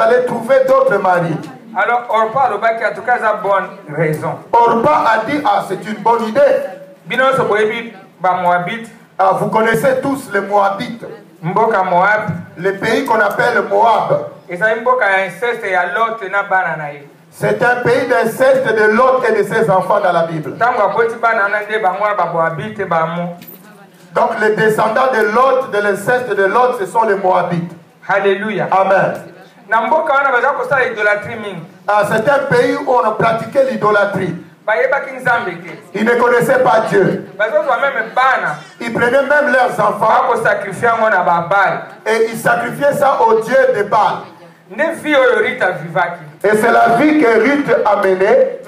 allez trouver d'autres maris. Alors, Orpa le bac en tout cas a bonne raison. Orpa a dit, ah, c'est une bonne idée. Bino so boyebi ba Moabite. Ah, vous connaissez tous les Moabites. Mboka Moab. Le pays qu'on appelle Moab. Et ça mboka ya inceste ya Lot na bana na ye. C'est un pays d'inceste de Lot et de ses enfants dans la Bible. Tango aboti bana na nde ba mwa ba Moabite ba mo. Donc les descendants de Lot, de l'inceste de Lot, ce sont les Moabites. Alléluia. Amen. Ah, c'est un pays où on a pratiqué l'idolâtrie. Ils ne connaissaient pas Dieu. Ils prenaient même leurs enfants et ils sacrifiaient ça au Dieu de Baal. Et c'est la vie que Ruth a menée.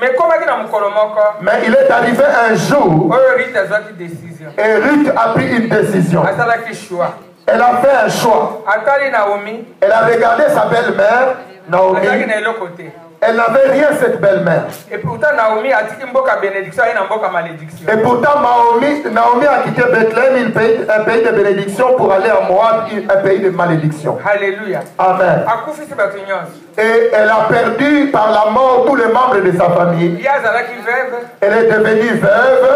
Mais il est arrivé un jour et Ruth a pris une décision. Elle a fait un choix. Elle a regardé sa belle-mère, Naomi. Elle n'avait rien, cette belle-mère. Et pourtant, Naomi a quitté Bethléem, un pays de bénédiction, pour aller à Moab, un pays de malédiction. Alléluia. Amen. Et elle a perdu par la mort tous les membres de sa famille. Elle est devenue veuve.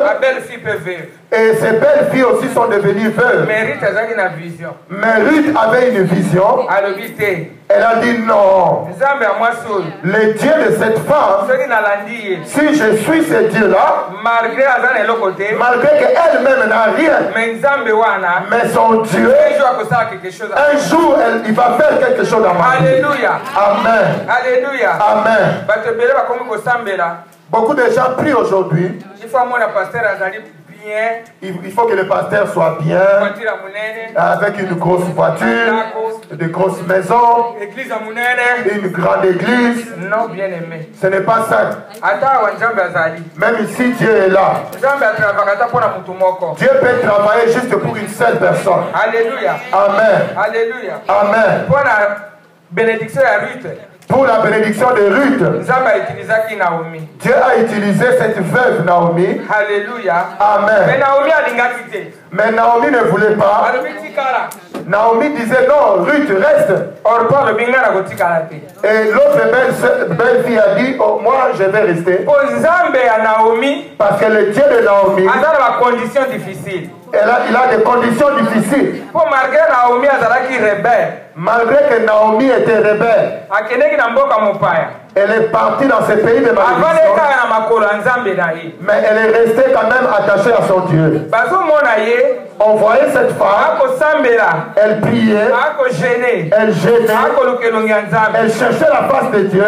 Et ses belles filles aussi sont devenues veuves. Mais Ruth avait une vision. Elle a dit non. Le Dieu de cette femme, si je suis ce Dieu-là, malgré qu'elle-même n'a rien, mais son Dieu, un jour, il va faire quelque chose dans ma vie. Alléluia. Amen. Alléluia. Amen. Beaucoup de gens prient aujourd'hui. Il faut que le pasteur soit bien, avec une grosse voiture, de grosses maisons, une grande église. Non, bien aimé. Ce n'est pas ça. Même ici, Dieu est là. Dieu peut travailler juste pour une seule personne. Alléluia. Amen. Alléluia. Amen. Pour la bénédiction à Ruth. Pour la bénédiction de Ruth, Dieu a utilisé cette veuve Naomi. Alléluia. Amen. Mais Naomi ne voulait pas. Naomi disait non, Ruth reste. Et l'autre belle fille a dit, oh, moi je vais rester. Parce que le Dieu de Naomi, il a des conditions difficiles. Malgré que Naomi était rebelle, elle est partie dans ce pays de malédiction, mais elle est restée quand même attachée à son Dieu. On voyait cette femme, elle priait, elle gênait, elle cherchait la face de Dieu.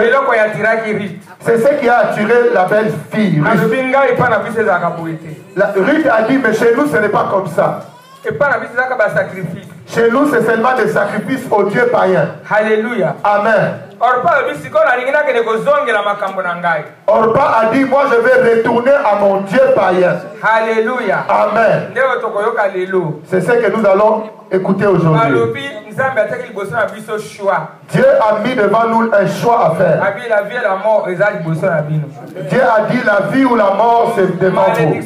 C'est ce qui a attiré la belle fille. Ruth a dit, mais chez nous ce n'est pas comme ça. Chez nous, c'est seulement des sacrifices aux dieux païens. Alléluia. Amen. Orpa a dit, moi je vais retourner à mon Dieu païen. Alléluia. Amen. C'est ce que nous allons écouter aujourd'hui. Dieu a mis devant nous un choix à faire. Dieu a dit la vie ou la mort c'est devant vous.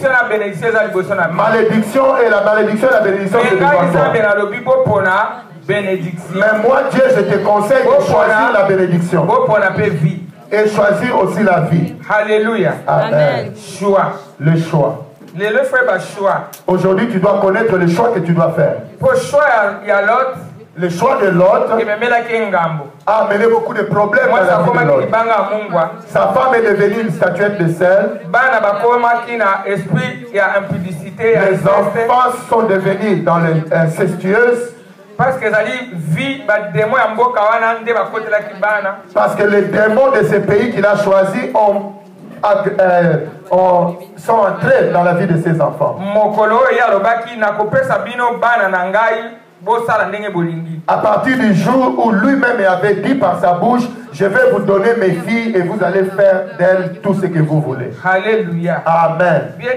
Malédiction et la malédiction et la bénédiction c'est devant toi. Mais moi Dieu je te conseille de choisir la bénédiction et choisir aussi la vie. Alléluia. Amen. Choix. Le choix. Aujourd'hui tu dois connaître le choix que tu dois faire. Pour choix il y a l'autre. Le choix de l'autre a amené beaucoup de problèmes dans la vie de l'autre. Sa femme est devenue une statuette de sel. Les enfants sont devenus dans l'incestueuse. Parce que les démons de ce pays qu'il a choisi sont entrés dans la vie de ses enfants. À partir du jour où lui-même avait dit par sa bouche, je vais vous donner mes filles et vous allez faire d'elles tout ce que vous voulez. Alléluia. Amen. Bien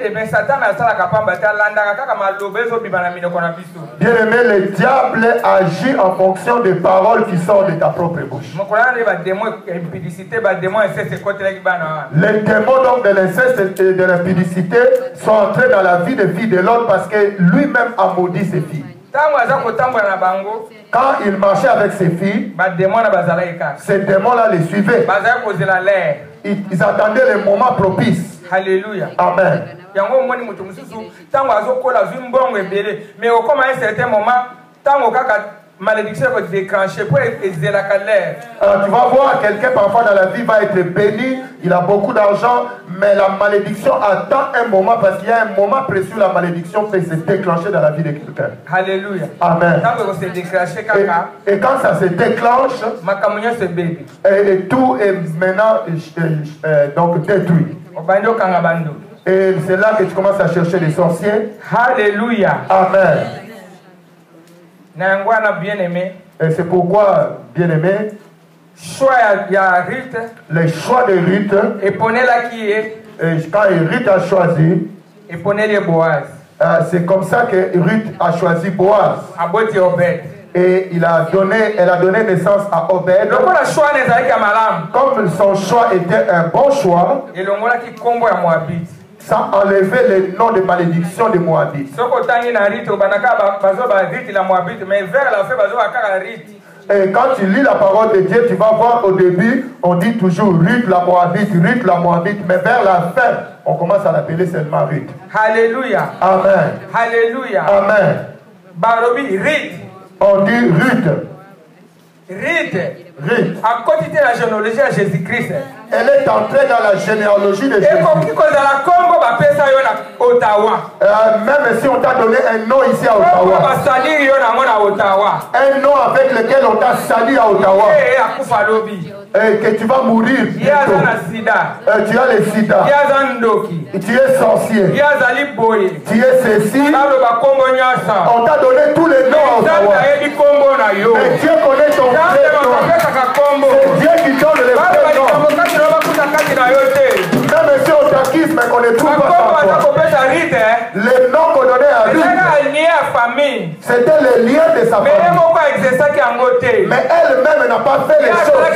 aimé, le diable agit en fonction des paroles qui sortent de ta propre bouche. Les démons donc de l'inceste et de l'impudicité sont entrés dans la vie des filles de l'autre parce que lui-même a maudit ses filles. Quand il marchait avec ses filles, ces démons-là les suivaient. Ils attendaient les moments propices. Alléluia. Amen. Malédiction va déclencher pour aider la colère. Alors tu vas voir quelqu'un parfois dans la vie va être béni, il a beaucoup d'argent, mais la malédiction attend un moment parce qu'il y a un moment précis où la malédiction peut se déclencher dans la vie de quelqu'un. Alléluia. Amen. Et quand ça se déclenche, et tout est maintenant donc détruit. Et c'est là que tu commences à chercher les sorciers. Alléluia. Amen. Bien-aimé. Et c'est pourquoi, bien-aimé, les choix de Ruth, et quand Ruth a choisi, c'est comme ça que Ruth a choisi Boaz. Et elle a donné naissance à Obed. Comme son choix était un bon choix, sans enlever les noms de malédiction de Moabit. Et quand tu lis la parole de Dieu, tu vas voir au début, on dit toujours Ruth la Moabite, mais vers la fin, on commence à l'appeler seulement Ruth. Alléluia. Amen. Alléluia. Amen. Barobi, Ruth. On dit Ruth. Ruth. À côté de la généalogie de Jésus-Christ. Elle est entrée dans la généalogie de Jésus. Même si on t'a donné un nom ici à Ottawa. Un nom avec lequel on t'a sali à Ottawa. Et que tu vas mourir. Tu as le sida. Tu es sorcier. Tu es ceci. On t'a donné tous les noms à Ottawa. Mais Dieu connaît ton vrai nom. C'est Dieu qui donne les vrais noms. Même si on t'acquise, mais qu'on ne trouve pas ta foi. Les noms qu'on donnait à Ruth, c'était les liens de sa famille. Mais elle-même n'a pas fait les choses.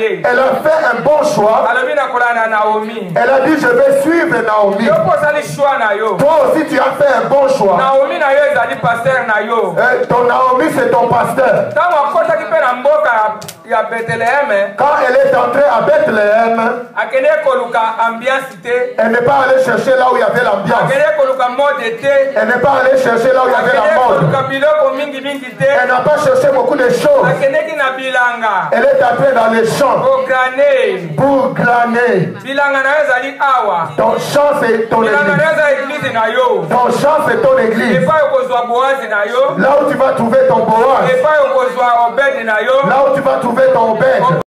Elle a fait un bon choix. Elle a dit, je vais suivre Naomi. Toi aussi, tu as fait un bon choix. Ton Naomi, c'est ton pasteur. Quand elle est entrée à Bethléem, elle n'est pas allée chercher là où il y avait l'ambiance. Elle n'est pas allée chercher là où il y avait la mode. Elle n'a pas cherché beaucoup de choses. Elle est entrée dans les champs pour glaner. Ton champ, c'est ton église. Ton champ, c'est ton église. Là où tu vas trouver ton Boaz. Là où tu vas trouver ton Obed.